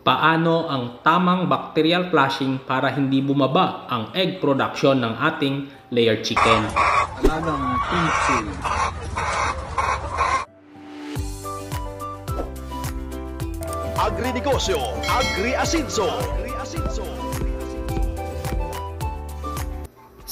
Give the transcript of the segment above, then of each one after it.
Paano ang tamang bacterial flushing para hindi bumaba ang egg production ng ating layer chicken? Alagang pinsil. Agrinegosyo, Agri-Asinso.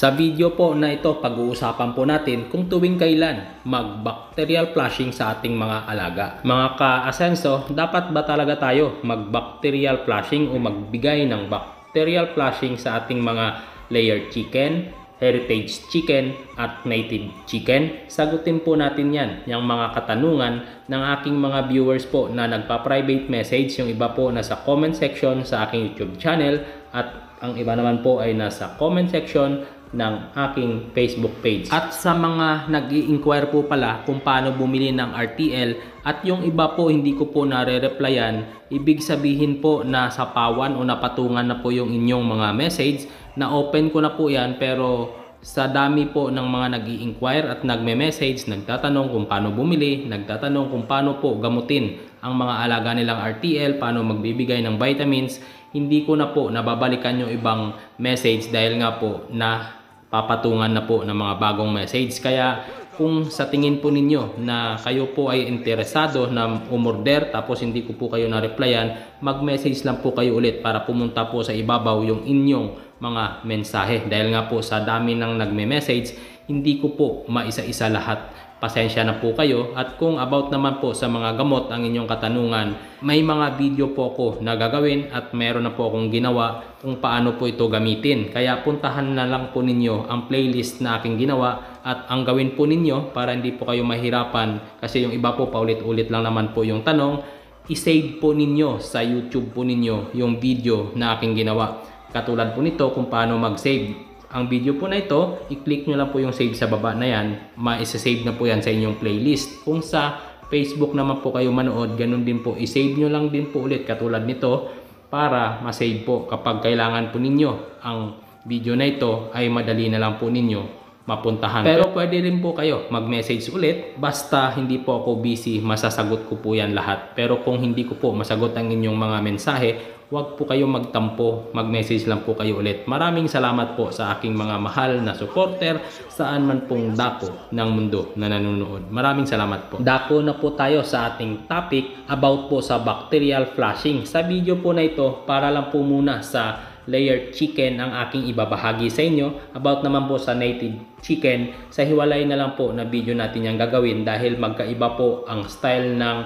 Sa video po na ito, pag-uusapan po natin kung tuwing kailan mag-bacterial flushing sa ating mga alaga. Mga ka-asenso, dapat ba talaga tayo mag-bacterial flushing o magbigay ng bacterial flushing sa ating mga layer chicken, heritage chicken at native chicken? Sagutin po natin yan, yung mga katanungan ng aking mga viewers po na nagpa-private message, yung iba po nasa comment section sa aking YouTube channel at ang iba naman po ay nasa comment section ng aking Facebook page. At sa mga nag-i-inquire po pala kung paano bumili ng RTL at yung iba po hindi ko po nare-replyan, ibig sabihin po na sa pawan o napatungan na po yung inyong mga message, na open ko na po yan, pero sa dami po ng mga nag-i-inquire at nagme-message, nagtatanong kung paano bumili, nagtatanong kung paano po gamutin ang mga alaga nilang RTL, paano magbibigay ng vitamins, hindi ko na po nababalikan yung ibang message dahil nga po na papatungan na po ng mga bagong message. Kaya kung sa tingin po ninyo na kayo po ay interesado na umorder tapos hindi ko po kayo na-replyan, mag-message lang po kayo ulit para pumunta po sa ibabaw yung inyong mga mensahe. Dahil nga po sa dami ng nagme-message, hindi ko po maisa-isa lahat. Pasensya na po kayo. At kung about naman po sa mga gamot ang inyong katanungan, may mga video po ako na gagawin at meron na po akong ginawa kung paano po ito gamitin. Kaya puntahan na lang po ninyo ang playlist na aking ginawa at ang gawin po ninyo para hindi po kayo mahirapan, kasi yung iba po paulit-ulit lang naman po yung tanong, isave po ninyo sa YouTube po ninyo yung video na aking ginawa. Katulad po nito kung paano mag-save ang video po na ito, i-click nyo lang po yung save sa baba na yan, ma-save na po yan sa inyong playlist. Kung sa Facebook naman po kayo manood, ganun din po, i-save nyo lang din po ulit katulad nito para ma-save po kapag kailangan po ninyo ang video na ito, ay madali na lang po ninyo mapuntahan. Pero pwede rin po kayo mag-message ulit, basta hindi po ako busy, masasagot ko po yan lahat. Pero kung hindi ko po masagot ang inyong mga mensahe, huwag po kayo magtampo, mag-message lang po kayo ulit. Maraming salamat po sa aking mga mahal na supporter saan man pong dako ng mundo na nanonood. Maraming salamat po. Dako na po tayo sa ating topic about po sa bacterial flushing. Sa video po na ito, para lang po muna sa layer chicken ang aking ibabahagi sa inyo. About naman po sa native chicken, sa hiwalay na lang po na video natin yung gagawin dahil magkaiba po ang style ng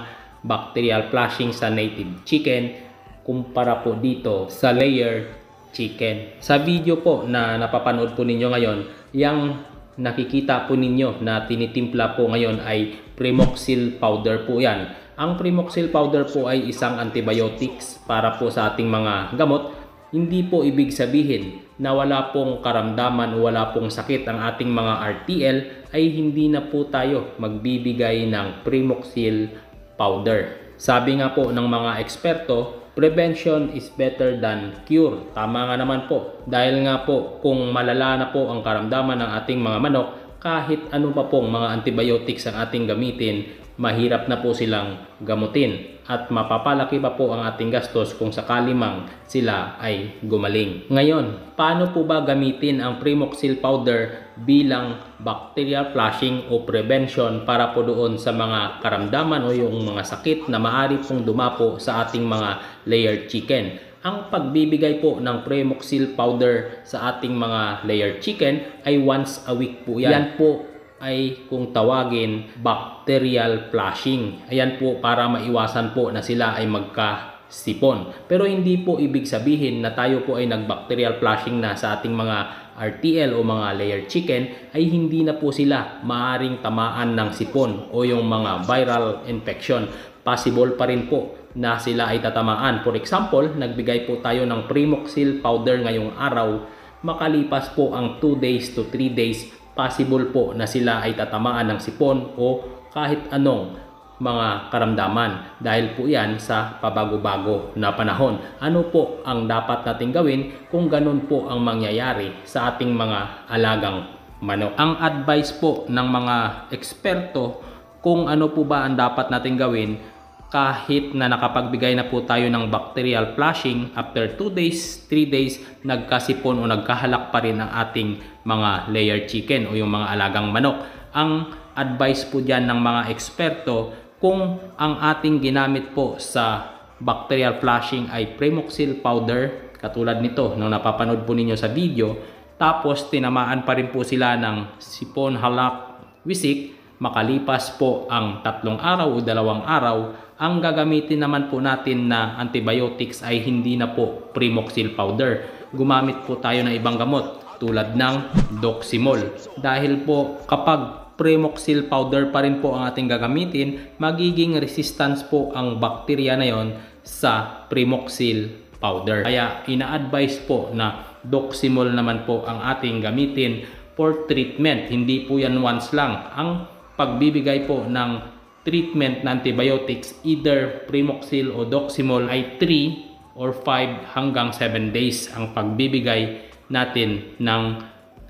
bacterial flushing sa native chicken kumpara po dito sa layer chicken. Sa video po na napapanood po ninyo ngayon, yung nakikita po ninyo na tinitimpla po ngayon ay Primoxil powder po yan. Ang Primoxil powder po ay isang antibiotics para po sa ating mga gamot. Hindi po ibig sabihin na wala pong karamdaman o wala pong sakit ang ating mga RTL ay hindi na po tayo magbibigay ng Primoxil powder. Sabi nga po ng mga eksperto, prevention is better than cure. Tama nga naman po. Dahil nga po kung malala na po ang karamdaman ng ating mga manok, kahit ano pa pong mga antibiotics ang ating gamitin, mahirap na po silang gamutin at mapapalaki pa po ang ating gastos kung sakali mang sila ay gumaling. Ngayon, paano po ba gamitin ang Primoxil powder bilang bacterial flushing o prevention para po doon sa mga karamdaman o yung mga sakit na maaari pong dumapo sa ating mga layer chicken? Ang pagbibigay po ng Primoxil powder sa ating mga layer chicken ay once a week po yan. Yan po ay kung tawagin bacterial flushing. Ayan po para maiwasan po na sila ay magkasipon. Pero hindi po ibig sabihin na tayo po ay nag-bacterial flushing na sa ating mga RTL o mga layer chicken ay hindi na po sila maaring tamaan ng sipon o yung mga viral infection. Possible pa rin po na sila ay tatamaan. For example, nagbigay po tayo ng Primoxil powder ngayong araw, makalipas po ang 2 days to 3 days, possible po na sila ay tatamaan ng sipon o kahit anong mga karamdaman dahil po yan sa pabago-bago na panahon. Ano po ang dapat nating gawin kung ganun po ang mangyayari sa ating mga alagang manok? Ang advice po ng mga eksperto kung ano po ba ang dapat nating gawin kahit na nakapagbigay na po tayo ng bacterial flushing, after 2 days, 3 days, nagkasipon o nagkahalak pa rin ang ating mga layer chicken o yung mga alagang manok. Ang advice po dyan ng mga eksperto, kung ang ating ginamit po sa bacterial flushing ay Primoxil powder, katulad nito nung napapanood po ninyo sa video, tapos tinamaan pa rin po sila ng sipon, halak, wisik, makalipas po ang 3 araw o 2 araw, ang gagamitin naman po natin na antibiotics ay hindi na po Primoxil powder. Gumamit po tayo ng ibang gamot tulad ng Doximol. Dahil po kapag Primoxil powder pa rin po ang ating gagamitin, magiging resistance po ang bakterya na yon sa Primoxil powder. Kaya ina-advise po na Doximol naman po ang ating gamitin for treatment. Hindi po yan once lang. Ang pagbibigay po ng treatment na antibiotics, either Primoxil o Doximol, ay 3 or 5 hanggang 7 days ang pagbibigay natin ng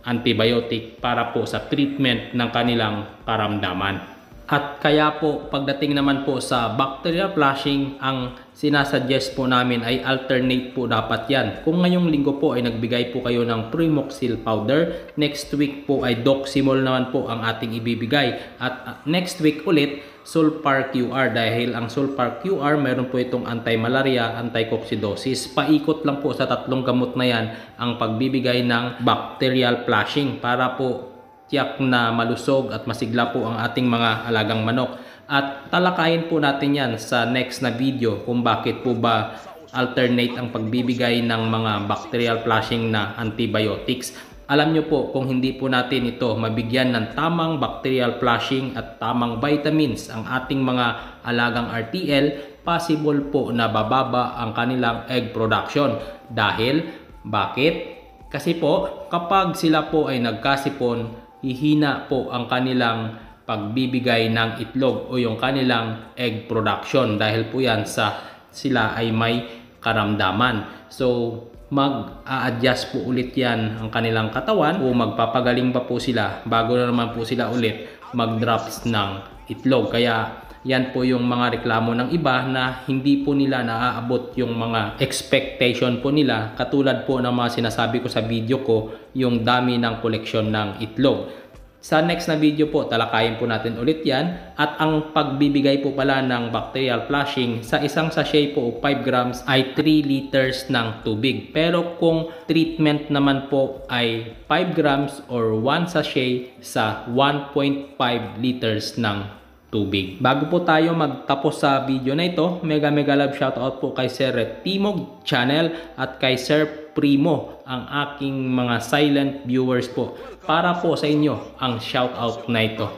antibiotic para po sa treatment ng kanilang karamdaman. At kaya po pagdating naman po sa bacterial flushing, ang sinasuggest po namin ay alternate po dapat yan. Kung ngayong linggo po ay nagbigay po kayo ng Primoxil powder, next week po ay Doximol naman po ang ating ibibigay. At next week ulit, Sulfar QR, dahil ang Sulfar QR meron po itong anti-malaria, anti-coccidosis. Paikot lang po sa 3 gamot na yan ang pagbibigay ng bacterial flushing para po tiyak na malusog at masigla po ang ating mga alagang manok. At talakayin po natin yan sa next na video kung bakit po ba alternate ang pagbibigay ng mga bacterial flushing na antibiotics. Alam nyo po, kung hindi po natin ito mabigyan ng tamang bacterial flushing at tamang vitamins ang ating mga alagang RTL, possible po na bababa ang kanilang egg production. Dahil, bakit? Kasi po, kapag sila po ay nagkasipon, hihina po ang kanilang pagbibigay ng itlog o yung kanilang egg production. Dahil po yan sila ay may karamdaman. So, mag-a-adjust po ulit yan ang kanilang katawan o magpapagaling pa po sila bago na naman po sila ulit mag-drops ng itlog. Kaya yan po yung mga reklamo ng iba na hindi po nila naaabot yung mga expectation po nila, katulad po ng mga sinasabi ko sa video ko, yung dami ng koleksyon ng itlog. Sa next na video po, talakayin po natin ulit yan. At ang pagbibigay po pala ng bacterial flushing, sa isang sachet po o 5 grams ay 3 liters ng tubig. Pero kung treatment naman po ay 5 grams or 1 sachet sa 1.5 liters ng tubig. Bago po tayo magtapos sa video na ito, mega love shoutout po kay Sir Timog Channel at kay Sir Primo, ang aking mga silent viewers po. Para po sa inyo ang shoutout na ito.